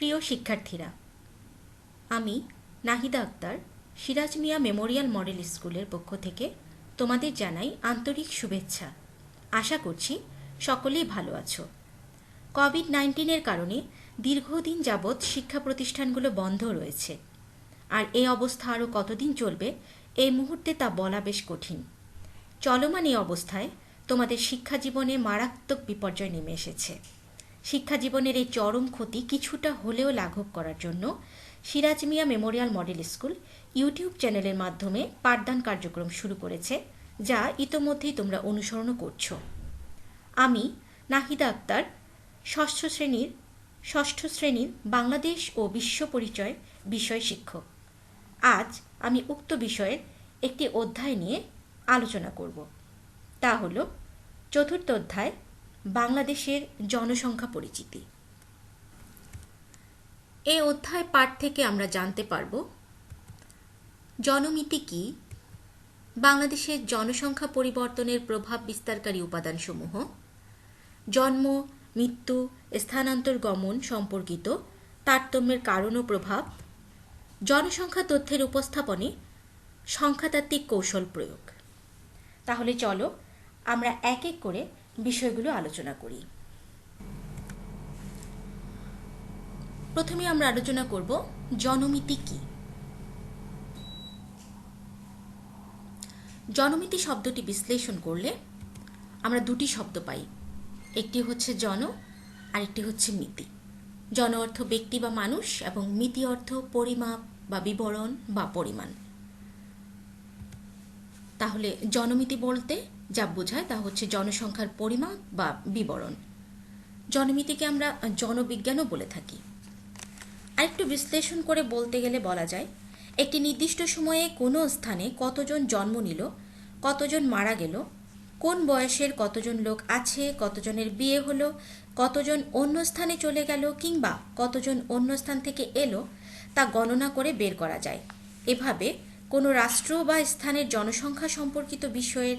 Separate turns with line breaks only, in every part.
প্রিয় শিক্ষার্থীরা, আমি নাহিদা আক্তার সিরাজ মিয়া মেমোরিয়াল মডেল স্কুলের পক্ষ থেকে তোমাদের জানাই আন্তরিক শুভেচ্ছা। আশা করছি সকলেই ভালো আছো। কোভিড-19-এর কারণে দীর্ঘদিন যাবৎ শিক্ষা প্রতিষ্ঠানগুলো বন্ধ রয়েছে, আর এই অবস্থা আরও কতদিন চলবে এই মুহূর্তে তা বলা বেশ কঠিন। চলমান এই অবস্থায় তোমাদের শিক্ষা জীবনে মারাত্মক বিপর্যয় নেমে এসেছে। শিক্ষা জীবনের এই চরম ক্ষতি কিছুটা হলেও লাঘব করার জন্য Siraj Mia Memorial model school YouTube চ্যানেলের মাধ্যমে পাঠদান কার্যক্রম শুরু করেছে, যা ইতোমধ্যেই তোমরা অনুসরণ করছো। আমি নাহিদা আক্তার ষষ্ঠ শ্রেণীর বাংলাদেশ ও বিশ্ব পরিচয় বিষয় শিক্ষক। আজ আমি উক্ত বিষয়ের একটি অধ্যায় নিয়ে আলোচনা করব। তা হল চতুর্থ অধ্যায়, বাংলাদেশের জনসংখ্যা পরিচিতি। এই অধ্যায় পাঠ থেকে আমরা জানতে পারব জনমিতি কি, বাংলাদেশের জনসংখ্যা পরিবর্তনের প্রভাব বিস্তারকারী উপাদানসমূহ, জন্ম, মৃত্যু, স্থানান্তর গমন সম্পর্কিত তারতম্যের কারণ ও প্রভাব, জনসংখ্যা তথ্যের উপস্থাপনে সংখ্যাতাত্ত্বিক কৌশল প্রয়োগ। তাহলে চলো আমরা এক এক করে বিষয়গুলো আলোচনা করি। প্রথমে আমরা আলোচনা করব জনমিতি কি। জনমিতি শব্দটি বিশ্লেষণ করলে আমরা দুটি শব্দ পাই, একটি হচ্ছে জন আর একটি হচ্ছে মিতি। জন অর্থ ব্যক্তি বা মানুষ এবং মিতি অর্থ পরিমাপ বা বিবরণ বা পরিমাণ। তাহলে জনমিতি বলতে যা বোঝায় তা হচ্ছে জনসংখ্যার পরিমাপ বা বিবরণ। জনমিতিকে আমরা জনবিজ্ঞানও বলে থাকি। আরেকটু বিশ্লেষণ করে বলতে গেলে বলা যায়, একটি নির্দিষ্ট সময়ে কোনো স্থানে কতজন জন্ম নিল, কতজন মারা গেল, কোন বয়সের কতজন লোক আছে, কতজনের বিয়ে হলো, কতজন অন্য স্থানে চলে গেল কিংবা কতজন অন্য স্থান থেকে এলো, তা গণনা করে বের করা যায়। এভাবে কোনো রাষ্ট্র বা স্থানের জনসংখ্যা সম্পর্কিত বিষয়ের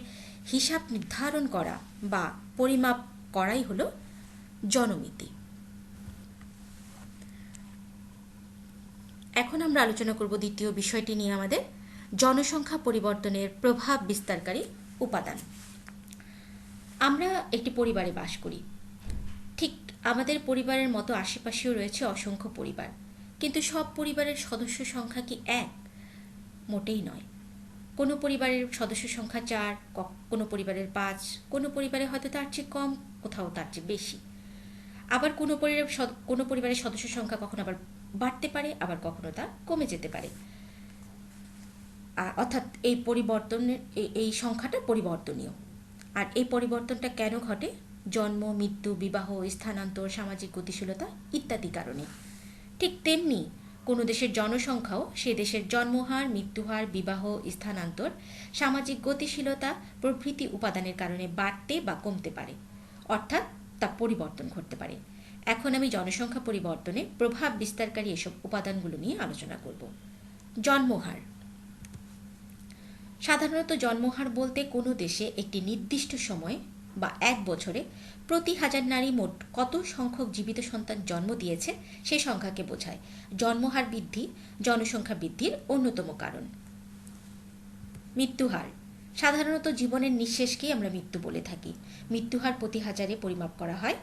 হিসাব নির্ধারণ করা বা পরিমাপ করাই হলো জনমিতি। এখন আমরা আলোচনা করব দ্বিতীয় বিষয়টি নিয়ে, আমাদের জনসংখ্যা পরিবর্তনের প্রভাব বিস্তারকারী উপাদান। আমরা একটি পরিবারে বাস করি। ঠিক আমাদের পরিবারের মতো আশেপাশেও রয়েছে অসংখ্য পরিবার, কিন্তু সব পরিবারের সদস্য সংখ্যা কি এক? মোটেই নয়। কোনো পরিবারের সদস্য সংখ্যা 4, কোনো পরিবারের 5, কোনো পরিবারে হয়তো তার চেয়ে কম, কোথাও তার চেয়ে বেশি। আবার কোনো পরিবারের সদস্য সংখ্যা কখনো আবার বাড়তে পারে, আবার কখনো তা কমে যেতে পারে। অর্থাৎ এই সংখ্যাটা পরিবর্তনীয়। আর এই পরিবর্তনটা কেন ঘটে? জন্ম, মৃত্যু, বিবাহ, স্থানান্তর, সামাজিক গতিশীলতা ইত্যাদি কারণে। ঠিক তেমনি কোনো দেশের জনসংখ্যাও সে দেশের জন্মহার, মৃত্যুহার, বিবাহ, স্থানান্তর, সামাজিক গতিশীলতা প্রভৃতি উপাদানের কারণে বাড়তে বা কমতে পারে, অর্থাৎ তা পরিবর্তন ঘটতে পারে। এখন আমি জনসংখ্যা পরিবর্তনে প্রভাব বিস্তারকারী এসব উপাদানগুলো নিয়ে আলোচনা করব। জন্মহার। সাধারণত জন্মহার বলতে কোনো দেশে একটি নির্দিষ্ট সময় বা এক বছরে প্রতি 1000 নারী মোট কত সংখ্যক জীবিত সন্তান জন্ম দিয়েছে সে সংখ্যাকে বোঝায়। জন্মহার বৃদ্ধি জনসংখ্যা বৃদ্ধির অন্যতম কারণ। মৃত্যুহার। সাধারণত জীবনের নিঃশেষকেই আমরা মৃত্যু বলে থাকি। মৃত্যুহার প্রতি 1000-এ পরিমাপ করা হয়।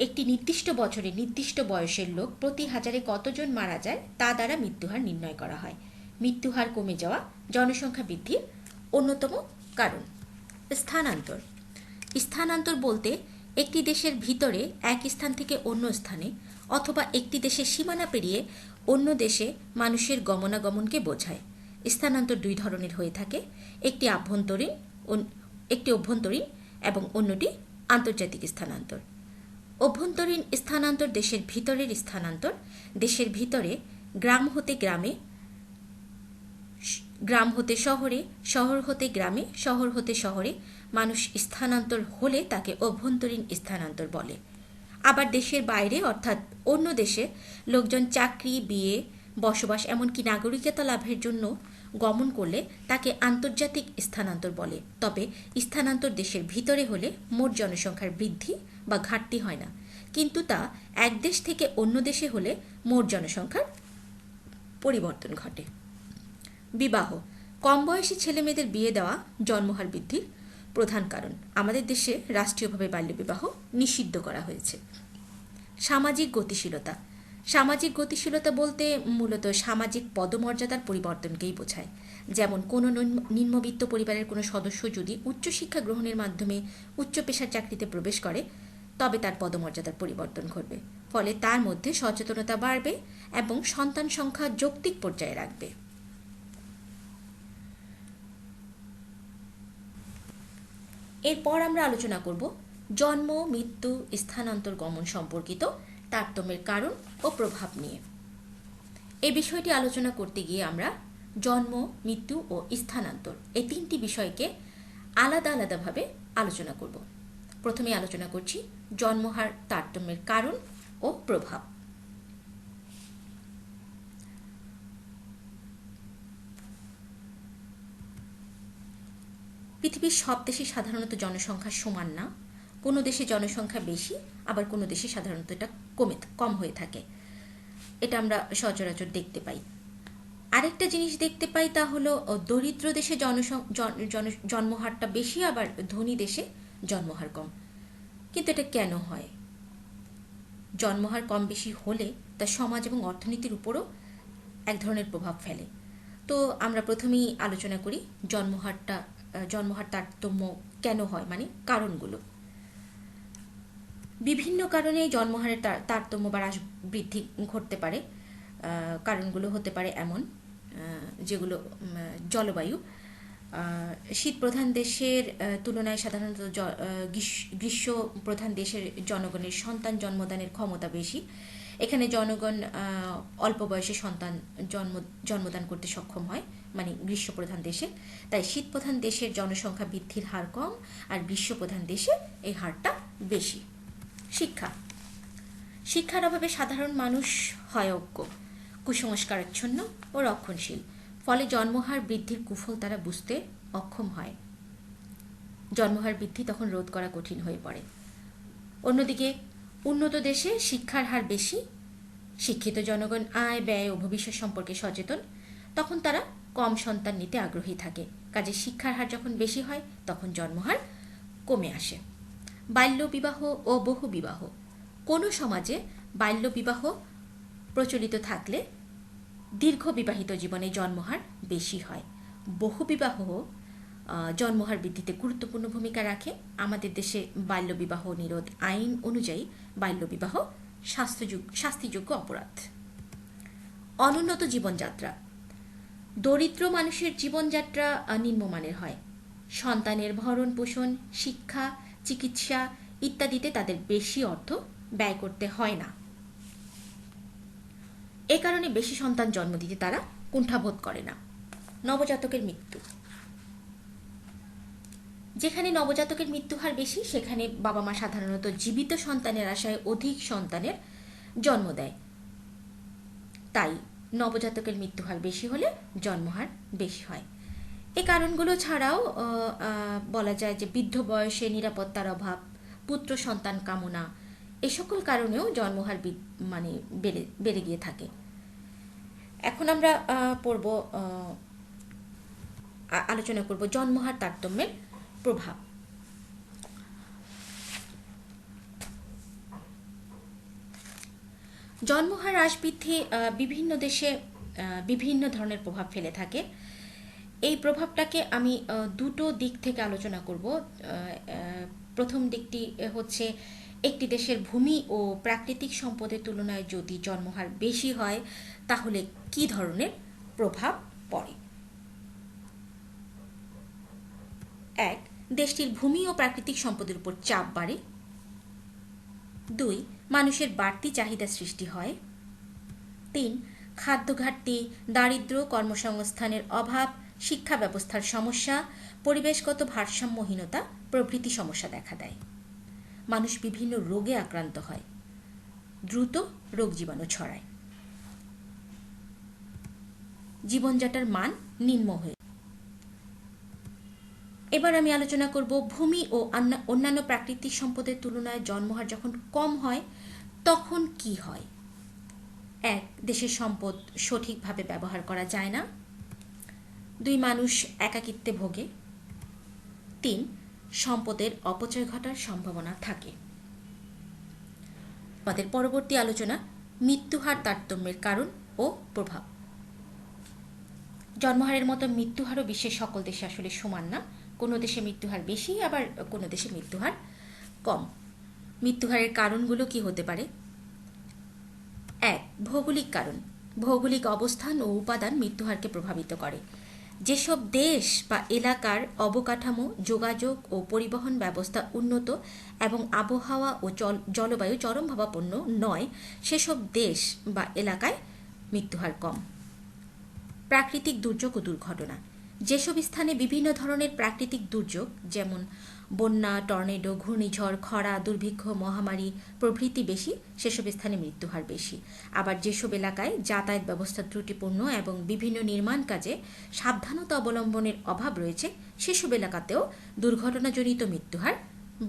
একটি নির্দিষ্ট বছরে নির্দিষ্ট বয়সের লোক প্রতি 1000-এ কতজন মারা যায় তা দ্বারা মৃত্যুহার নির্ণয় করা হয়। মৃত্যুহার কমে যাওয়া জনসংখ্যা বৃদ্ধির অন্যতম কারণ। স্থানান্তর। স্থানান্তর বলতে একটি দেশের ভিতরে এক স্থান থেকে অন্য স্থানে অথবা একটি দেশের সীমানা পেরিয়ে অন্য দেশে মানুষের গমনাগমনকে বোঝায়। স্থানান্তর দুই ধরনের হয়ে থাকে, একটি অভ্যন্তরীণ এবং অন্যটি আন্তর্জাতিক স্থানান্তর। অভ্যন্তরীণ স্থানান্তর দেশের ভিতরের স্থানান্তর। দেশের ভিতরে গ্রাম হতে গ্রামে, গ্রাম হতে শহরে, শহর হতে গ্রামে, শহর হতে শহরে মানুষ স্থানান্তর হলে তাকে অভ্যন্তরীণ স্থানান্তর বলে। আবার দেশের বাইরে অর্থাৎ অন্য দেশে লোকজন চাকরি, বিয়ে, বসবাস এমনকি নাগরিকতা লাভের জন্য গমন করলে তাকে আন্তর্জাতিক স্থানান্তর বলে। তবে স্থানান্তর দেশের ভিতরে হলে মোট জনসংখ্যার বৃদ্ধি বা ঘাটতি হয় না, কিন্তু তা এক দেশ থেকে অন্য দেশে হলে মোট জনসংখ্যার পরিবর্তন ঘটে। বিবাহ, কম বয়সী ছেলেমেয়েদের বিয়ে দেওয়া জন্মহার বৃদ্ধির প্রধান কারণ। আমাদের দেশে রাষ্ট্রীয়ভাবে বাল্যবিবাহ নিষিদ্ধ করা হয়েছে। সামাজিক গতিশীলতা, সামাজিক গতিশীলতা বলতে মূলত সামাজিক পদমর্যাদার পরিবর্তনকেই বোঝায়। যেমন কোনো নিম্নবিত্ত পরিবারের কোনো সদস্য যদি উচ্চশিক্ষা গ্রহণের মাধ্যমে উচ্চ পেশার চাকরিতে প্রবেশ করে তবে তার পদমর্যাদার পরিবর্তন ঘটবে, ফলে তার মধ্যে সচেতনতা বাড়বে এবং সন্তান সংখ্যা যৌক্তিক পর্যায়ে রাখবে। এরপর আমরা আলোচনা করব জন্ম, মৃত্যু, স্থানান্তর গমন সম্পর্কিত তারতম্যের কারণ ও প্রভাব নিয়ে। এই বিষয়টি আলোচনা করতে গিয়ে আমরা জন্ম, মৃত্যু ও স্থানান্তর এই তিনটি বিষয়কে আলাদা আলাদাভাবে আলোচনা করব। প্রথমে আলোচনা করছি জন্মহার তারতম্যের কারণ ও প্রভাব। পৃথিবীর সব দেশে সাধারণত জনসংখ্যা সমান না। কোনো দেশে জনসংখ্যা বেশি, আবার কোনো দেশে সাধারণত এটা কম হয়ে থাকে। এটা আমরা সচরাচর দেখতে পাই। আরেকটা জিনিস দেখতে পাই তা হলো দরিদ্র দেশে জন্মহারটা বেশি, আবার ধনী দেশে জন্মহার কম। কিন্তু এটা কেন হয়? জন্মহার কম বেশি হলে তা সমাজ এবং অর্থনীতির উপরও এক ধরনের প্রভাব ফেলে। তো আমরা প্রথমেই আলোচনা করি জন্মহার তারতম্য কেন হয়, মানে কারণগুলো। বিভিন্ন কারণে জন্মহারের তারতম্য বা হ্রাস বৃদ্ধি ঘটতে পারে। কারণগুলো হতে পারে এমন, যেগুলো জলবায়ু, শীত প্রধান দেশের তুলনায় সাধারণত গ্রীষ্ম প্রধান দেশের জনগণের সন্তান জন্মদানের ক্ষমতা বেশি। এখানে জনগণ অল্প বয়সে সন্তান জন্মদান করতে সক্ষম হয়, মানে গ্রীষ্ম প্রধান দেশে। তাই শীত প্রধান দেশের জনসংখ্যা বৃদ্ধির হার কম, আর গ্রীষ্ম প্রধান দেশে এই হারটা বেশি। শিক্ষার অভাবে সাধারণ মানুষ হয় অজ্ঞ, কুসংস্কারাচ্ছন্ন ও রক্ষণশীল, ফলে জন্মহার বৃদ্ধির কুফল তারা বুঝতে অক্ষম হয়। জন্মহার বৃদ্ধি তখন রোধ করা কঠিন হয়ে পড়ে। অন্যদিকে উন্নত দেশে শিক্ষার হার বেশি, শিক্ষিত জনগণ আয়, ব্যয় ও ভবিষ্যৎ সম্পর্কে সচেতন, তখন তারা কম সন্তান নিতে আগ্রহী থাকে। কাজে শিক্ষার হার যখন বেশি হয় তখন জন্মহার কমে আসে। বাল্যবিবাহ ও বহুবিবাহ, কোনো সমাজে বাল্যবিবাহ প্রচলিত থাকলে দীর্ঘ বিবাহিত জীবনে জন্মহার বেশি হয়। বহুবিবাহ জন্মহার বৃদ্ধিতে গুরুত্বপূর্ণ ভূমিকা রাখে। আমাদের দেশে বাল্যবিবাহ নিরোধ আইন অনুযায়ী বাল্যবিবাহ শাস্তিযোগ্য অপরাধ। অনুন্নত জীবনযাত্রা, দরিদ্র মানুষের জীবনযাত্রা নিম্নমানের হয়। সন্তানের ভরণ পোষণ, শিক্ষা, চিকিৎসা ইত্যাদিতে তাদের বেশি অর্থ ব্যয় করতে হয় না। এ কারণে বেশি সন্তান জন্ম দিতে তারা কুণ্ঠাবোধ করে না। নবজাতকের মৃত্যু, যেখানে নবজাতকের মৃত্যু হার বেশি সেখানে বাবা মা সাধারণত জীবিত সন্তানের আশায় অধিক সন্তানের জন্ম দেয়। তাই নবজাতকের মৃত্যু হার বেশি হলে জন্মহার বেশি হয়। এই কারণগুলো ছাড়াও বলা যায় যে বৃদ্ধ বয়সে নিরাপত্তার অভাব, পুত্র সন্তান কামনা, এ সকল কারণেও জন্মহার বেড়ে গিয়ে থাকে। এখন আমরা আলোচনা করব জন্মহার তারতম্যের প্রভাব। জন্মহার হ্রাস বৃদ্ধি বিভিন্ন দেশে বিভিন্ন ধরনের প্রভাব ফেলে থাকে। এই প্রভাবটাকে আমি দুটো দিক থেকে আলোচনা করব। প্রথম দিকটি হচ্ছে একটি দেশের ভূমি ও প্রাকৃতিক সম্পদের তুলনায় যদি জন্মহার বেশি হয় তাহলে কী ধরনের প্রভাব পড়ে। 1. দেশটির ভূমি ও প্রাকৃতিক সম্পদের উপর চাপ বাড়ে। 2. মানুষের বাড়তি চাহিদা সৃষ্টি হয়। 3. খাদ্য ঘাটতি, দারিদ্র্য, কর্মসংস্থানের অভাব, শিক্ষা ব্যবস্থার সমস্যা, পরিবেশগত ভারসাম্যহীনতা প্রভৃতি সমস্যা দেখা দেয়। মানুষ বিভিন্ন রোগে আক্রান্ত হয়, দ্রুত রোগ জীবাণু ছড়ায়, জীবনযাত্রার মান নিম্ন হয়ে। এবার আমি আলোচনা করব ভূমি ও অন্যান্য প্রাকৃতিক সম্পদের তুলনায় জন্মহার যখন কম হয় তখন কি হয়। 1. দেশের সম্পদ সঠিকভাবে ব্যবহার করা যায় না। 2. মানুষ একাকিত্বে ভোগে। 3. সম্পদের অপচয় ঘটার সম্ভাবনা থাকে। আমাদের পরবর্তী আলোচনা মৃত্যুহার তারতম্যের কারণ ও প্রভাব। জন্মহারের মতো মৃত্যুহারও বিশ্বের সকল দেশে আসলে সমান না। কোনো দেশে মৃত্যুহার বেশি, আবার কোনো দেশে মৃত্যুহার কম। মৃত্যুহারের কারণগুলো কি হতে পারে? 1. ভৌগোলিক কারণ। ভৌগোলিক অবস্থান ও উপাদান মৃত্যুহারকে প্রভাবিত করে। যেসব দেশ বা এলাকার অবকাঠামো, যোগাযোগ ও পরিবহন ব্যবস্থা উন্নত এবং আবহাওয়া ও জলবায়ু চরমভাবাপন্ন নয়, সেসব দেশ বা এলাকায় মৃত্যুহার কম। প্রাকৃতিক দুর্যোগ ও দুর্ঘটনা। যেসব স্থানে বিভিন্ন ধরনের প্রাকৃতিক দুর্যোগ যেমন বন্যা, টর্নেডো, ঘূর্ণিঝড়, খরা, দুর্ভিক্ষ, মহামারী প্রভৃতি বেশি, সেসব স্থানে মৃত্যুহার বেশি। আবার যেসব এলাকায় যাতায়াত ব্যবস্থা ত্রুটিপূর্ণ এবং বিভিন্ন নির্মাণ কাজে সাবধানতা অবলম্বনের অভাব রয়েছে, সেসব এলাকাতেও দুর্ঘটনাজনিত মৃত্যুহার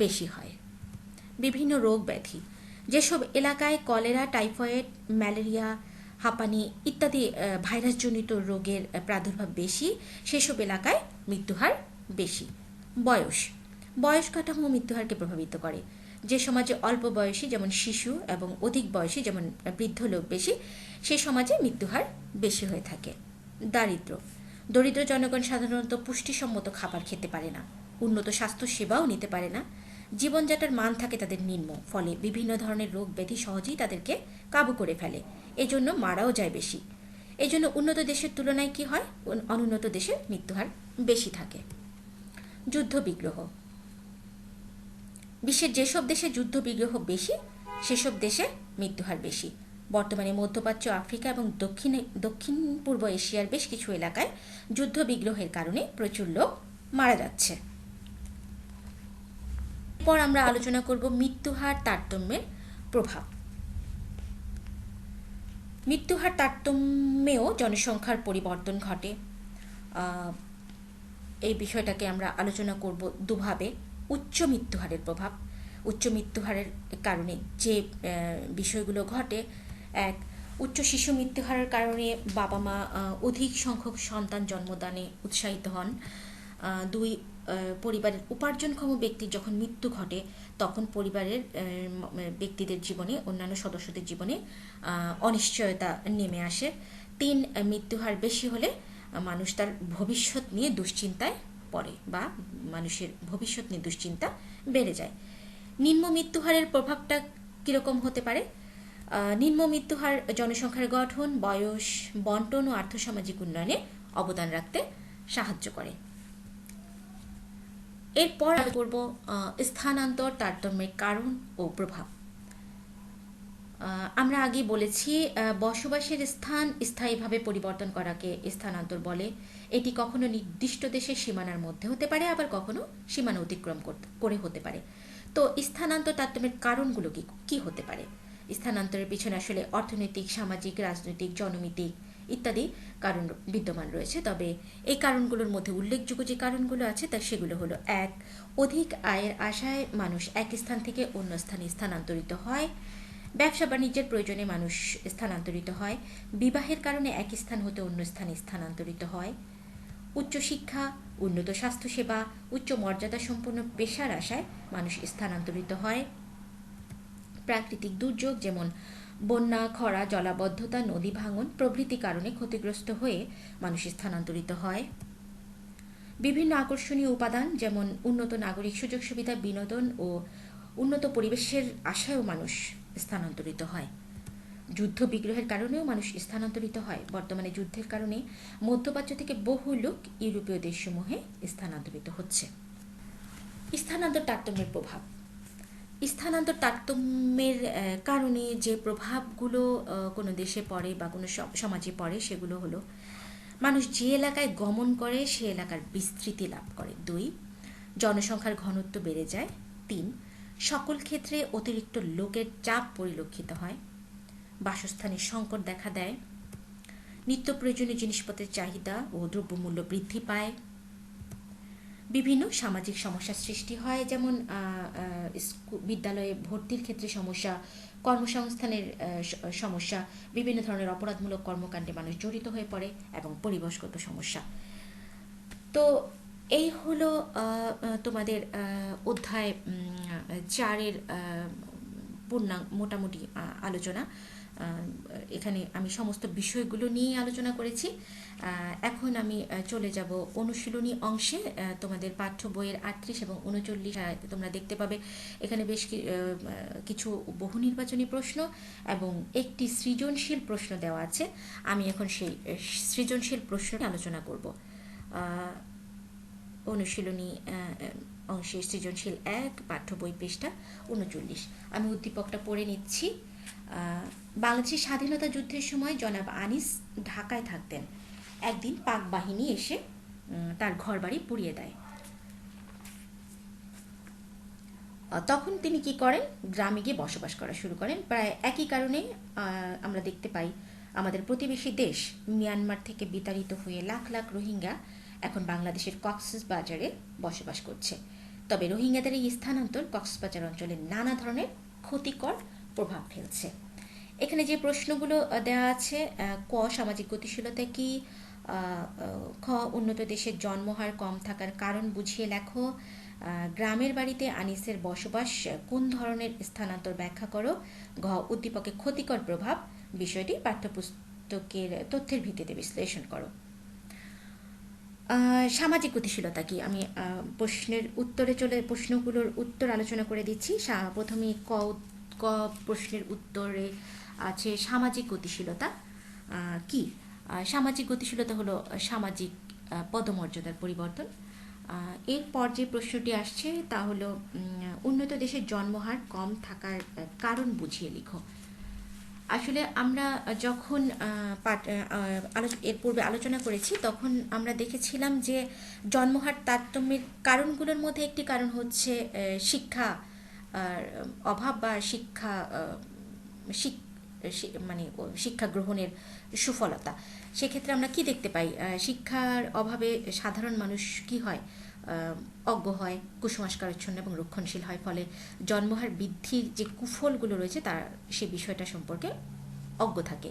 বেশি হয়। বিভিন্ন রোগ ব্যাধি। যেসব এলাকায় কলেরা, টাইফয়েড, ম্যালেরিয়া, হাঁপানি ইত্যাদি ভাইরাসজনিত রোগের প্রাদুর্ভাব বেশি, সেসব এলাকায় মৃত্যুহার বেশি। বয়স। বয়স কাঠামো মৃত্যুহারকে প্রভাবিত করে। যে সমাজে অল্প বয়সী যেমন শিশু এবং অধিক বয়সী যেমন বৃদ্ধ লোক বেশি, সে সমাজে মৃত্যুহার বেশি হয়ে থাকে। দারিদ্র্য। দরিদ্র জনগণ সাধারণত পুষ্টিসম্মত খাবার খেতে পারে না, উন্নত স্বাস্থ্য সেবাও নিতে পারে না, জীবনযাত্রার মান থাকে তাদের নিম্ন, ফলে বিভিন্ন ধরনের রোগ ব্যাধি সহজেই তাদেরকে কাবু করে ফেলে, এজন্য মারাও যায় বেশি। এজন্য উন্নত দেশের তুলনায় কি হয়, অনুন্নত দেশের মৃত্যুহার বেশি থাকে। যুদ্ধ বিগ্রহ। বিশ্বের যেসব দেশে যুদ্ধ বিগ্রহ বেশি, সেসব দেশে মৃত্যুহার বেশি। বর্তমানে মধ্যপ্রাচ্য, আফ্রিকা এবং দক্ষিণ পূর্ব এশিয়ার বেশ কিছু এলাকায় যুদ্ধ বিগ্রহের কারণে প্রচুর লোক মারা যাচ্ছে। এরপর আমরা আলোচনা করব মৃত্যুহার তারতম্যের প্রভাব। মৃত্যুহার তারতম্যেও জনসংখ্যার পরিবর্তন ঘটে। এই বিষয়টাকে আমরা আলোচনা করব দুভাবে। উচ্চ মৃত্যুহারের প্রভাব। উচ্চ মৃত্যুহারের কারণে যে বিষয়গুলো ঘটে, 1. উচ্চ শিশু মৃত্যুহারের কারণে বাবা মা অধিক সংখ্যক সন্তান জন্মদানে উৎসাহিত হন। 2. পরিবারের উপার্জনক্ষম ব্যক্তির যখন মৃত্যু ঘটে তখন পরিবারের ব্যক্তিদের জীবনে, অন্যান্য সদস্যদের জীবনে অনিশ্চয়তা নেমে আসে। 3. মৃত্যুহার বেশি হলে মানুষ তার ভবিষ্যৎ নিয়ে দুশ্চিন্তায় পড়ে বা মানুষের ভবিষ্যৎ নিয়ে দুশ্চিন্তা বেড়ে যায়। নিম্ন মৃত্যুহারের প্রভাবটা কীরকম হতে পারে? নিম্ন মৃত্যুহার জনসংখ্যার গঠন, বয়স, বন্টন ও আর্থসামাজিক উন্নয়নে অবদান রাখতে সাহায্য করে। এরপর আমরা করব স্থানান্তর তারতম্যের কারণ ও প্রভাব। আমরা আগে বলেছি বসবাসের স্থান স্থায়ীভাবে পরিবর্তন করাকে স্থানান্তর বলে। এটি কখনো নির্দিষ্ট দেশের সীমানার মধ্যে হতে পারে, আবার কখনো সীমানা অতিক্রম করে হতে পারে। তো স্থানান্তর তারতম্যের কারণগুলো কি হতে পারে? স্থানান্তরের পিছনে আসলে অর্থনৈতিক, সামাজিক, রাজনৈতিক, জনমিতিক ইত্যাদি কারণ বিদ্যমান রয়েছে। তবে এই কারণগুলোর মধ্যে উল্লেখযোগ্য যে কারণগুলো আছে সেগুলো হলো: 1. অধিক আয়ের আশায় মানুষ এক স্থান থেকে অন্য স্থানে স্থানান্তরিত হয়। ব্যবসা বাণিজ্যের প্রয়োজনে মানুষ স্থানান্তরিত হয়। বিবাহের কারণে এক স্থান হতে অন্য স্থানে স্থানান্তরিত হয়। উচ্চশিক্ষা, উন্নত স্বাস্থ্যসেবা, উচ্চ মর্যাদা সম্পন্ন পেশার আশায় মানুষ স্থানান্তরিত হয়। প্রাকৃতিক দুর্যোগ যেমন বন্যা, খরা, জলাবদ্ধতা, নদী ভাঙন প্রভৃতি কারণে ক্ষতিগ্রস্ত হয়ে মানুষ স্থানান্তরিত হয়। বিভিন্ন আকর্ষণীয় উপাদান যেমন উন্নত নাগরিক সুযোগ সুবিধা, বিনোদন ও উন্নত পরিবেশের আশায়ও মানুষ স্থানান্তরিত হয়। যুদ্ধ বিগ্রহের কারণেও মানুষ স্থানান্তরিত হয়। বর্তমানে যুদ্ধের কারণে মধ্যপ্রাচ্য থেকে বহু লোক ইউরোপীয় দেশসমূহে স্থানান্তরিত হচ্ছে। স্থানান্তর তারতম্যের প্রভাব। স্থানান্তর তারতম্যের কারণে যে প্রভাবগুলো কোনো দেশে পড়ে বা কোনো সমাজে পড়ে সেগুলো হলো: মানুষ যে এলাকায় গমন করে সে এলাকার বিস্তৃতি লাভ করে। 2. জনসংখ্যার ঘনত্ব বেড়ে যায়। 3. সকল ক্ষেত্রে অতিরিক্ত লোকের চাপ পরিলক্ষিত হয়। বাসস্থানের সংকট দেখা দেয়। নিত্য প্রয়োজনীয় জিনিসপত্রের চাহিদা ও দ্রব্যমূল্য বৃদ্ধি পায়। বিভিন্ন সামাজিক সমস্যার সৃষ্টি হয়, যেমন বিদ্যালয়ে ভর্তির ক্ষেত্রে সমস্যা, কর্মসংস্থানের সমস্যা, বিভিন্ন ধরনের অপরাধমূলক কর্মকাণ্ডে মানুষ জড়িত হয়ে পড়ে এবং পরিবেশগত সমস্যা। তো এই হলো তোমাদের অধ্যায় 4-এর পূর্ণাঙ্গ মোটামুটি আলোচনা। এখানে আমি সমস্ত বিষয়গুলো নিয়ে আলোচনা করেছি। এখন আমি চলে যাব অনুশীলনী অংশে। তোমাদের পাঠ্য বইয়ের 38 এবং 39 তোমরা দেখতে পাবে এখানে বেশ কিছু বহু নির্বাচনী প্রশ্ন এবং একটি সৃজনশীল প্রশ্ন দেওয়া আছে। আমি এখন সেই সৃজনশীল প্রশ্ন আলোচনা করব। অনুশীলনী অংশে সৃজনশীল 1, পাঠ্য বই পৃষ্ঠা 39। আমি উদ্দীপকটা পড়ে নিচ্ছি। বাংলাদেশের স্বাধীনতা যুদ্ধের সময় জনাব আনিস ঢাকায় থাকতেন। একদিন পাক বাহিনী এসে তার ঘরবাড়ি পুড়িয়ে দেয়। তখন তিনি কি করেন? গ্রামে গিয়ে বসবাস করা শুরু করেন। প্রায় একই কারণে আমরা দেখতে পাই আমাদের প্রতিবেশী দেশ মিয়ানমার থেকে বিতাড়িত হয়ে লাখ লাখ রোহিঙ্গা এখন বাংলাদেশের কক্সবাজারে বসবাস করছে। তবে রোহিঙ্গাদের এই স্থানান্তর কক্সবাজার অঞ্চলে নানা ধরনের ক্ষতিকর প্রভাব ফেলছে। এখানে যে প্রশ্নগুলো দেওয়া আছে, ক সামাজিক গতিশীলতা কি, খ উন্নত দেশের জন্মহার কম থাকার কারণ বুঝিয়ে লেখো, গ্রামের বাড়িতে আনিসের বসবাস কোন ধরনের স্থানান্তর ব্যাখ্যা করো, ঘ উদ্দীপকের ক্ষতিকর প্রভাব বিষয়টি পাঠ্যপুস্তকের তথ্যের ভিত্তিতে বিশ্লেষণ করো। সামাজিক গতিশীলতা কি, আমি প্রশ্নগুলোর উত্তর আলোচনা করে দিচ্ছি। প্রথমে ক প্রশ্নের উত্তরে আছে সামাজিক গতিশীলতা কি। সামাজিক গতিশীলতা হলো সামাজিক পদমর্যাদার পরিবর্তন। এরপর যে প্রশ্নটি আসছে তা হলো উন্নত দেশের জন্মহার কম থাকার কারণ বুঝিয়ে লিখো। আসলে আমরা যখন এর পূর্বে আলোচনা করেছি তখন আমরা দেখেছিলাম যে জন্মহার তারতম্যের কারণগুলোর মধ্যে একটি কারণ হচ্ছে শিক্ষা অভাব বা শিক্ষা গ্রহণের সুফলতা। সেক্ষেত্রে আমরা কি দেখতে পাই? শিক্ষার অভাবে সাধারণ মানুষ কি হয়? অজ্ঞ হয়, কুসংস্কারাচ্ছন্ন এবং রক্ষণশীল হয়। ফলে জন্মহার বৃদ্ধির যে কুফলগুলো রয়েছে তার সে বিষয়টা সম্পর্কে অজ্ঞ থাকে।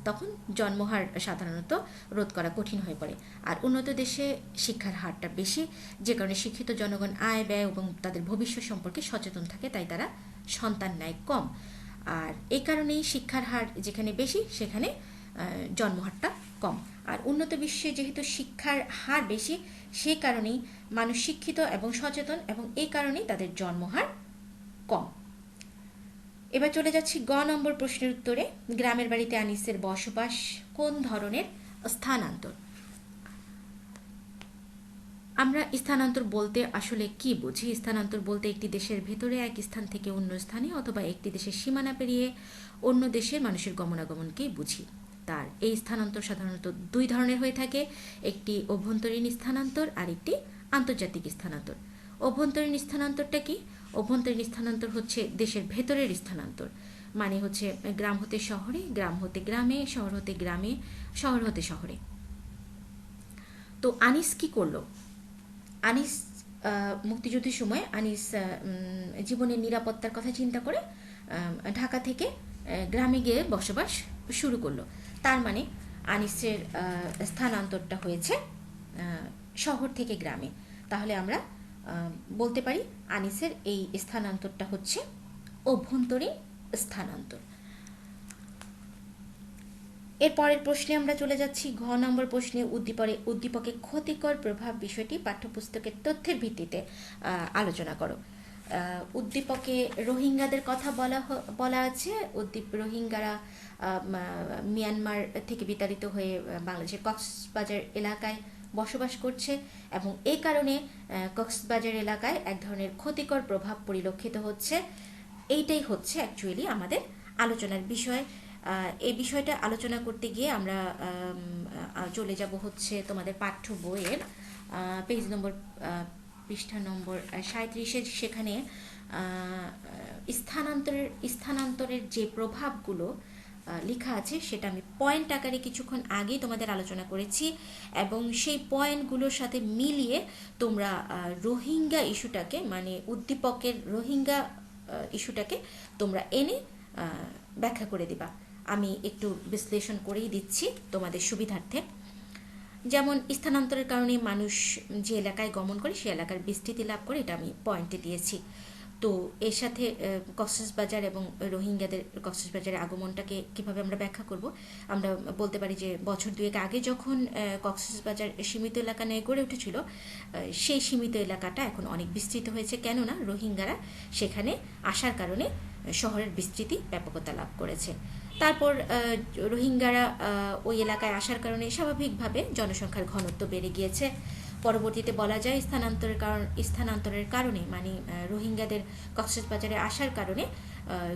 তখন জন্মহার সাধারণত রোধ করা কঠিন হয়ে পড়ে। আর উন্নত দেশে শিক্ষার হারটা বেশি, যে কারণে শিক্ষিত জনগণ আয় ব্যয় এবং তাদের ভবিষ্যৎ সম্পর্কে সচেতন থাকে, তাই তারা সন্তান নেয় কম। আর এই কারণেই শিক্ষার হার যেখানে বেশি সেখানে জন্মহারটা কম। আর উন্নত বিশ্বে যেহেতু শিক্ষার হার বেশি, সে কারণেই মানুষ শিক্ষিত এবং সচেতন এবং এই কারণেই তাদের জন্মহার কম। এবার চলে যাচ্ছি গ নম্বর প্রশ্নের উত্তরে। গ্রামের বাড়িতে আনিসের বসবাস কোন ধরনের স্থানান্তর? আমরা স্থানান্তর বলতে আসলে কি বুঝি? স্থানান্তর বলতে একটি দেশের ভেতরে এক স্থান থেকে অন্য স্থানে অথবা একটি দেশের সীমানা পেরিয়ে অন্য দেশের মানুষের গমনাগমনকেই বুঝি। তার এই স্থানান্তর সাধারণত দুই ধরনের হয়ে থাকে, একটি অভ্যন্তরীণ স্থানান্তর আর একটি আন্তর্জাতিক স্থানান্তর। অভ্যন্তরীণ স্থানান্তরটা কি? অভ্যন্তরীণ স্থানান্তর হচ্ছে দেশের ভেতরের স্থানান্তর, মানে হচ্ছে গ্রাম হতে শহরে, গ্রাম হতে গ্রামে, শহর হতে গ্রামে, শহর হতে শহরে। তো আনিস কি করলো? আনিস মুক্তিযুদ্ধের সময় আনিস জীবনের নিরাপত্তার কথা চিন্তা করে ঢাকা থেকে গ্রামে গিয়ে বসবাস শুরু করলো। তার মানে আনিসের স্থানান্তরটা হয়েছে শহর থেকে গ্রামে। তাহলে আমরা বলতে পারি আনিসের এই স্থানান্তরটা হচ্ছে অভ্যন্তরীণ স্থানান্তর। এর পরের প্রশ্নে আমরা চলে যাচ্ছি ঘ নম্বর প্রশ্নে। উদ্দীপকে ক্ষতিকর প্রভাব বিষয়টি পাঠ্যপুস্তকের তথ্যের ভিত্তিতে আলোচনা করো। উদ্দীপকে রোহিঙ্গাদের কথা বলা আছে। রোহিঙ্গারা মিয়ানমার থেকে বিতাড়িত হয়ে বাংলাদেশের কক্সবাজার এলাকায় বসবাস করছে এবং এই কারণে কক্সবাজার এলাকায় এক ধরনের ক্ষতিকর প্রভাব পরিলক্ষিত হচ্ছে। এইটাই হচ্ছে অ্যাকচুয়ালি আমাদের আলোচনার বিষয়। এই বিষয়টা আলোচনা করতে গিয়ে আমরা চলে যাব হচ্ছে তোমাদের পাঠ্য বইয়ের পেজ নম্বর পৃষ্ঠা নম্বর 37। সেখানে স্থানান্তরের যে প্রভাবগুলো লেখা আছে সেটা আমি পয়েন্ট আকারে কিছুক্ষণ আগেই তোমাদের আলোচনা করেছি, এবং সেই পয়েন্টগুলোর সাথে মিলিয়ে তোমরা রোহিঙ্গা ইস্যুটাকে, মানে উদ্দীপকের রোহিঙ্গা ইস্যুটাকে তোমরা এনে ব্যাখ্যা করে দিবা। আমি একটু বিশ্লেষণ করেই দিচ্ছি তোমাদের সুবিধার্থে। যেমন স্থানান্তরের কারণে মানুষ যে এলাকায় গমন করে সে এলাকার বিস্তৃতি লাভ করে, এটা আমি পয়েন্টে দিয়েছি। তো এর সাথে কক্সবাজার এবং রোহিঙ্গাদের কক্সবাজারের আগমনটাকে কিভাবে আমরা ব্যাখ্যা করব, আমরা বলতে পারি যে বছর দুয়েক আগে যখন কক্সবাজার সীমিত এলাকা নিয়ে গড়ে উঠেছিল, সেই সীমিত এলাকাটা এখন অনেক বিস্তৃত হয়েছে, কেননা রোহিঙ্গারা সেখানে আসার কারণে শহরের বিস্তৃতি ব্যাপকতা লাভ করেছে। তারপর রোহিঙ্গারা ওই এলাকায় আসার কারণে স্বাভাবিকভাবে জনসংখ্যার ঘনত্ব বেড়ে গিয়েছে। পরবর্তীতে বলা যায় স্থানান্তরের কারণে, মানে রোহিঙ্গাদের কক্সবাজারে আসার কারণে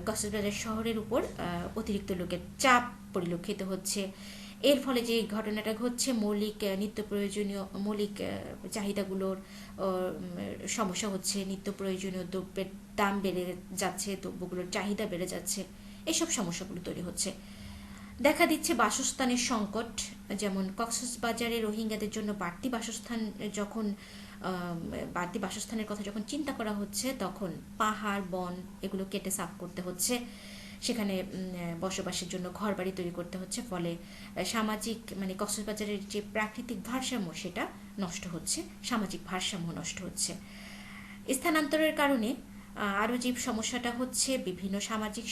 কক্সবাজার শহরের উপর অতিরিক্ত লোকের চাপ পরিলক্ষিত হচ্ছে। এর ফলে যে ঘটনাটা ঘটছে, নিত্য প্রয়োজনীয় মৌলিক চাহিদাগুলোর সমস্যা হচ্ছে, নিত্য প্রয়োজনীয় দ্রব্যের দাম বেড়ে যাচ্ছে, দ্রব্যগুলোর চাহিদা বেড়ে যাচ্ছে, এসব সমস্যাগুলো তৈরি হচ্ছে। দেখা দিচ্ছে বাসস্থানের সংকট, যেমন কক্সবাজারে রোহিঙ্গাদের জন্য বাড়তি বাসস্থানের কথা যখন চিন্তা করা হচ্ছে, তখন পাহাড় বন এগুলো কেটে সাফ করতে হচ্ছে, সেখানে বসবাসের জন্য ঘরবাড়ি তৈরি করতে হচ্ছে। ফলে সামাজিক, মানে কক্সবাজারের যে প্রাকৃতিক ভারসাম্য সেটা নষ্ট হচ্ছে, সামাজিক ভারসাম্য নষ্ট হচ্ছে। স্থানান্তরের কারণে আরও যে সমস্যাটা হচ্ছে, বিভিন্ন সামাজিক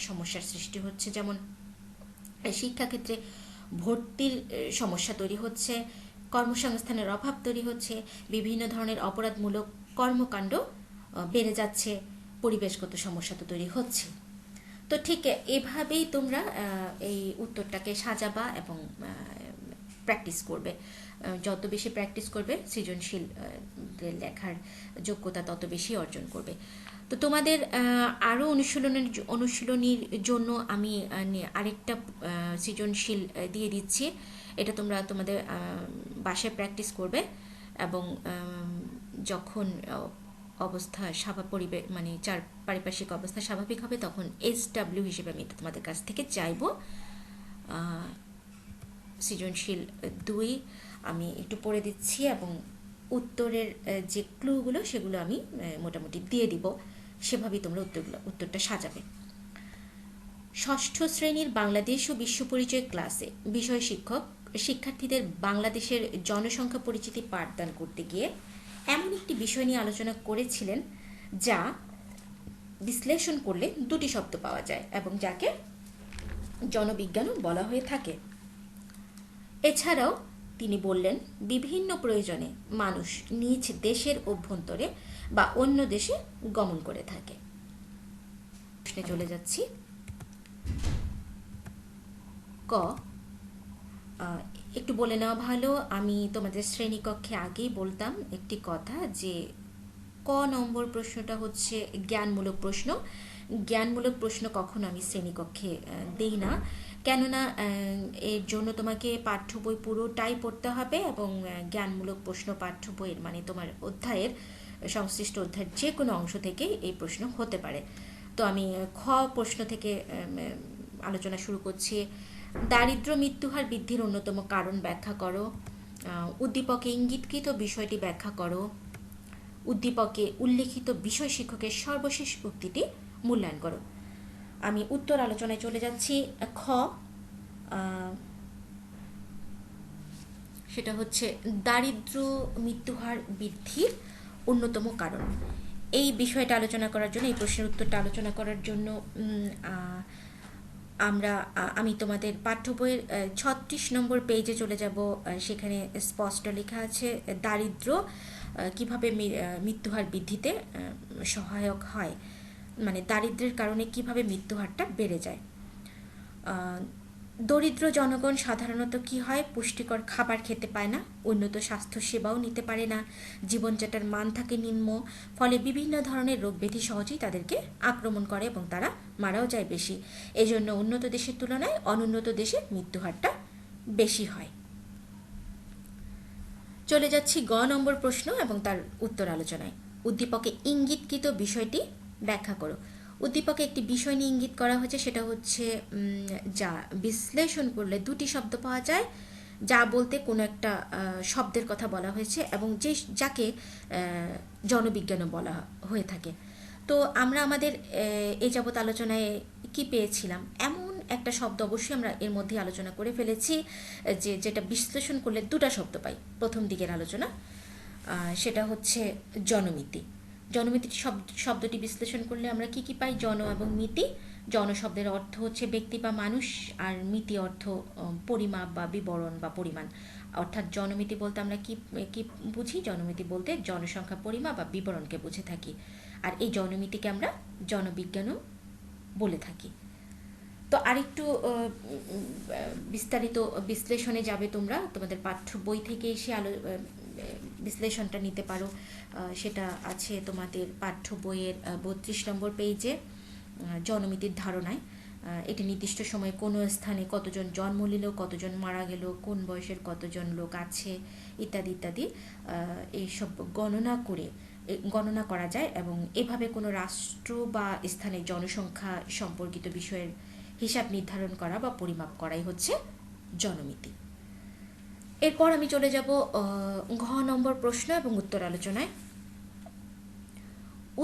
সমস্যার সৃষ্টি হচ্ছে, যেমন শিক্ষাক্ষেত্রে ভর্তির সমস্যা তৈরি হচ্ছে, কর্মসংস্থানের অভাব তৈরি হচ্ছে, বিভিন্ন ধরনের অপরাধমূলক কর্মকাণ্ড বেড়ে যাচ্ছে, পরিবেশগত সমস্যা তো তৈরি হচ্ছে। তো ঠিক এভাবেই তোমরা এই উত্তরটাকে সাজাবা এবং প্র্যাকটিস করবে। যত বেশি প্র্যাকটিস করবে, সৃজনশীল লেখার যোগ্যতা তত বেশি অর্জন করবে। তো তোমাদের আরও অনুশীলনীর জন্য আমি আরেকটা সৃজনশীল দিয়ে দিচ্ছি। এটা তোমরা তোমাদের বাসায় প্র্যাকটিস করবে, এবং যখন অবস্থা মানে পারিপার্শ্বিক অবস্থা স্বাভাবিক হবে, তখন SW হিসেবে আমি এটা তোমাদের কাছ থেকে চাইবো। সৃজনশীল 2 আমি একটু পড়ে দিচ্ছি, এবং উত্তরের যে ক্লুগুলো সেগুলো আমি মোটামুটি দিয়ে দিব, সেভাবেই তোমরা উত্তরটা সাজাবে। ষষ্ঠ শ্রেণীর বাংলাদেশ ও বিশ্ব পরিচয় ক্লাসে বিষয় শিক্ষক শিক্ষার্থীদের বাংলাদেশের জনসংখ্যা পরিচিতি পাঠদান করতে গিয়ে এমন একটি বিষয় নিয়ে আলোচনা করেছিলেন যা বিশ্লেষণ করলে দুটি শব্দ পাওয়া যায় এবং যাকে জনবিজ্ঞানও বলা হয়ে থাকে। এছাড়াও তিনি বললেন, বিভিন্ন প্রয়োজনে মানুষ নিজ দেশের অভ্যন্তরে বা অন্য দেশে গমন করে থাকে। প্রশ্নে চলে যাচ্ছি। ক, একটু বলে নেওয়া ভালো, আমি তোমাদের শ্রেণীকক্ষে আগেই বলতাম একটি কথা, যে ক নম্বর প্রশ্নটা হচ্ছে জ্ঞানমূলক প্রশ্ন। জ্ঞানমূলক প্রশ্ন কখনো আমি শ্রেণীকক্ষে দেই না, কেননা এর জন্য তোমাকে পাঠ্য বই পুরোটাই পড়তে হবে, এবং জ্ঞানমূলক প্রশ্ন পাঠ্য বইয়ের, মানে তোমার অধ্যায়ের সংশ্লিষ্ট অধ্যায়ের যে কোনো অংশ থেকে এই প্রশ্ন হতে পারে। তো আমি খ প্রশ্ন থেকে আলোচনা শুরু করছি। দারিদ্র মৃত্যুহার বৃদ্ধির অন্যতম কারণ ব্যাখ্যা করো। উদ্দীপকে ইঙ্গিতকৃত বিষয়টি ব্যাখ্যা করো। উদ্দীপকে উল্লেখিত বিষয় শিক্ষকের সর্বশেষ উক্তিটি মূল্যায়ন করো। আমি উত্তর আলোচনায় চলে যাচ্ছি। খ, সেটা হচ্ছে দারিদ্র মৃত্যুহার বৃদ্ধির অন্যতম কারণ। এই বিষয়টা আলোচনা করার জন্য, এই প্রশ্নের উত্তরটা আলোচনা করার জন্য আমি তোমাদের পাঠ্য বইয়ের 36 নম্বর পেজে চলে যাব। সেখানে স্পষ্ট লেখা আছে দারিদ্র কিভাবে মৃত্যুহার বৃদ্ধিতে সহায়ক হয়, মানে দারিদ্র্যের কারণে কিভাবে মৃত্যুহারটা বেড়ে যায়। দরিদ্র জনগণ সাধারণত কি হয়, পুষ্টিকর খাবার খেতে পায় না, উন্নত স্বাস্থ্য সেবাও নিতে পারে না, জীবনযাত্রার মান থাকে নিম্ন, ফলে বিভিন্ন ধরনের রোগ ব্যাধি সহজেই তাদেরকে আক্রমণ করে এবং তারা মারাও যায় বেশি। এজন্য উন্নত দেশের তুলনায় অনুন্নত দেশে মৃত্যুহারটা বেশি হয়। চলে যাচ্ছি গ নম্বর প্রশ্ন এবং তার উত্তর আলোচনায়। উদ্দীপকে ইঙ্গিতকৃত বিষয়টি ব্যাখ্যা করো। উদ্দীপকে একটি বিষয় নিয়ে ইঙ্গিত করা হয়েছে, সেটা হচ্ছে যা বিশ্লেষণ করলে দুটি শব্দ পাওয়া যায়। যা বলতে কোনো একটা শব্দের কথা বলা হয়েছে এবং যাকে জনবিজ্ঞানও বলা হয়ে থাকে। তো আমরা আমাদের এই যাবৎ আলোচনায় কি পেয়েছিলাম, এমন একটা শব্দ অবশ্যই আমরা এর মধ্যে আলোচনা করে ফেলেছি যেটা বিশ্লেষণ করলে দুটো শব্দ পাই প্রথম দিকের আলোচনা, সেটা হচ্ছে জনমিতি। জনমিতি শব্দটি বিশ্লেষণ করলে আমরা কি কি পাই? জন এবং মিতি। জন শব্দের অর্থ হচ্ছে ব্যক্তি বা মানুষ, আর মিতি অর্থ পরিমাপ বা বিবরণ বা পরিমাণ। অর্থাৎ জনমিতি বলতে আমরা কি কি বুঝি? জনমিতি বলতে জনসংখ্যা পরিমাপ বা বিবরণকে বুঝে থাকি, আর এই জনমিতিকে আমরা জনবিজ্ঞানও বলে থাকি। তো আরেকটু বিস্তারিত বিশ্লেষণে যাবে তোমরা, তোমাদের পাঠ্য বই থেকে এসে বিশ্লেষণটা নিতে পারো। সেটা আছে তোমাদের পাঠ্য বইয়ের 32 নম্বর পেজে, জনমিতির ধারণায়। এটি নির্দিষ্ট সময়ে কোনো স্থানে কতজন জন্ম নিল, কতজন মারা গেল, কোন বয়সের কতজন লোক আছে, ইত্যাদি ইত্যাদি এইসব গণনা করা যায়, এবং এভাবে কোনো রাষ্ট্র বা স্থানের জনসংখ্যা সম্পর্কিত বিষয়ের হিসাব নির্ধারণ করা বা পরিমাপ করাই হচ্ছে জনমিতি। এরপর আমি চলে যাব ঘ নম্বর প্রশ্ন এবং উত্তর আলোচনায়।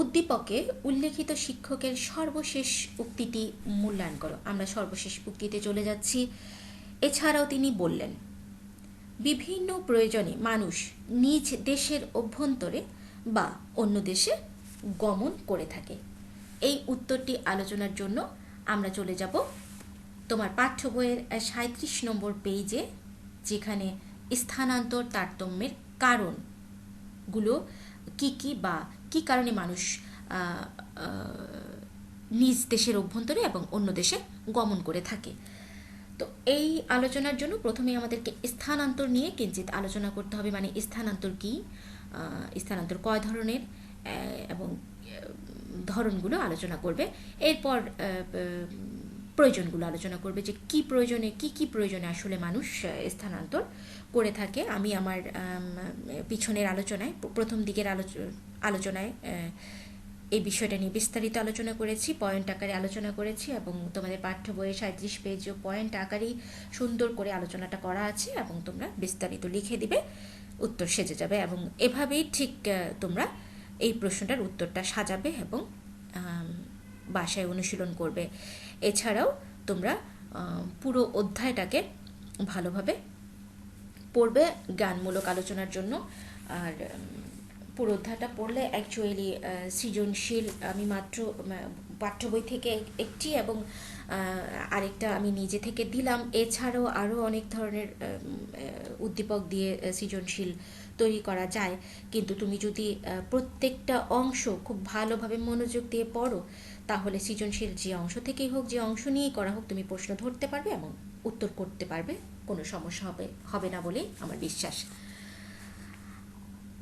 উদ্দীপকে উল্লেখিত শিক্ষকের সর্বশেষ উক্তিটি মূল্যায়ন করো। আমরা সর্বশেষ উক্তিতে চলে যাচ্ছি। এছাড়াও তিনি বললেন, বিভিন্ন প্রয়োজনে মানুষ নিজ দেশের অভ্যন্তরে বা অন্য দেশে গমন করে থাকে। এই উত্তরটি আলোচনার জন্য আমরা চলে যাব তোমার পাঠ্য বইয়ের 37 নম্বর পেজে, যেখানে স্থানান্তর তারতম্যের কারণগুলো কি কি বা কি কারণে মানুষ নিজ দেশের অভ্যন্তরে এবং অন্য দেশে গমন করে থাকে। তো এই আলোচনার জন্য প্রথমে আমাদেরকে স্থানান্তর নিয়ে কিঞ্চিত আলোচনা করতে হবে। মানে স্থানান্তর কি, স্থানান্তর কয় ধরনের এবং ধরনগুলো আলোচনা করবে। এরপর প্রয়োজনগুলো আলোচনা করবে, যে কি প্রয়োজনে আসলে মানুষ স্থানান্তর করে থাকে। আমি আমার পিছনের আলোচনায়, প্রথম দিকের আলোচনায় এই বিষয়টা নিয়ে বিস্তারিত আলোচনা করেছি, পয়েন্ট আকারে আলোচনা করেছি, এবং তোমাদের পাঠ্য বইয়ে 37 পেজও পয়েন্ট আকারেই সুন্দর করে আলোচনাটা করা আছে, এবং তোমরা বিস্তারিত লিখে দিবে, উত্তর সেজে যাবে। এবং এভাবেই ঠিক তোমরা এই প্রশ্নটার উত্তরটা সাজাবে এবং বাসায় অনুশীলন করবে। এছাড়াও তোমরা পুরো অধ্যায়টাকে ভালোভাবে পড়বে জ্ঞানমূলক আলোচনার জন্য। আর পুরো অধ্যায়টা পড়লে অ্যাকচুয়ালি সৃজনশীল আমি মাত্র পাঠ্য বই থেকে একটি এবং আরেকটা আমি নিজে থেকে দিলাম। এছাড়াও আরও অনেক ধরনের উদ্দীপক দিয়ে সৃজনশীল তৈরি করা যায়, কিন্তু তুমি যদি প্রত্যেকটা অংশ খুব ভালোভাবে মনোযোগ দিয়ে পড়ো, তাহলে সৃজনশীল যে অংশ থেকেই হোক, যে অংশ নিয়েই করা হোক, তুমি প্রশ্ন ধরতে পারবে এবং উত্তর করতে পারবে, কোনো সমস্যা হবে না বলেই আমার বিশ্বাস।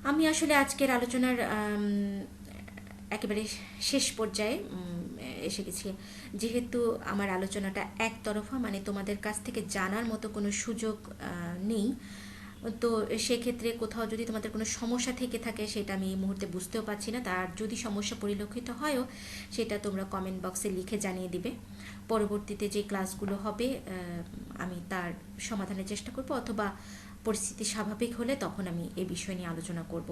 আমি আসলে আজকের আলোচনার একেবারে শেষ পর্যায়ে এসে গেছি। যেহেতু আমার আলোচনাটা একতরফা, মানে তোমাদের কাছ থেকে জানার মতো কোনো সুযোগ নেই, তো সেক্ষেত্রে কোথাও যদি তোমাদের কোনো সমস্যা থেকে থাকে, সেটা আমি এই মুহূর্তে বুঝতেও পারছি না। তার যদি সমস্যা পরিলক্ষিত হয়ও, সেটা তোমরা কমেন্ট বক্সে লিখে জানিয়ে দিবে। পরবর্তীতে যে ক্লাসগুলো হবে আমি তার সমাধানের চেষ্টা করব, অথবা পরিস্থিতি স্বাভাবিক হলে তখন আমি এই বিষয় নিয়ে আলোচনা করব।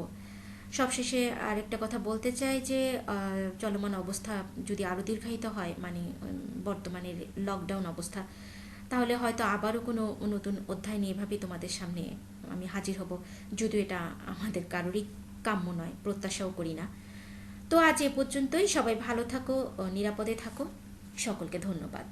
সবশেষে আরেকটা কথা বলতে চাই, যে চলমান অবস্থা যদি আরও দীর্ঘায়িত হয়, মানে বর্তমানের লকডাউন অবস্থা, তাহলে হয়তো আবারও কোনো নতুন অধ্যায় নিয়ে এভাবেই তোমাদের সামনে আমি হাজির হব, যদিও এটা আমাদের কারোরই কাম্য নয়, প্রত্যাশাও করি না। তো আজ এ পর্যন্তই। সবাই ভালো থাকো, নিরাপদে থাকো। সকলকে ধন্যবাদ।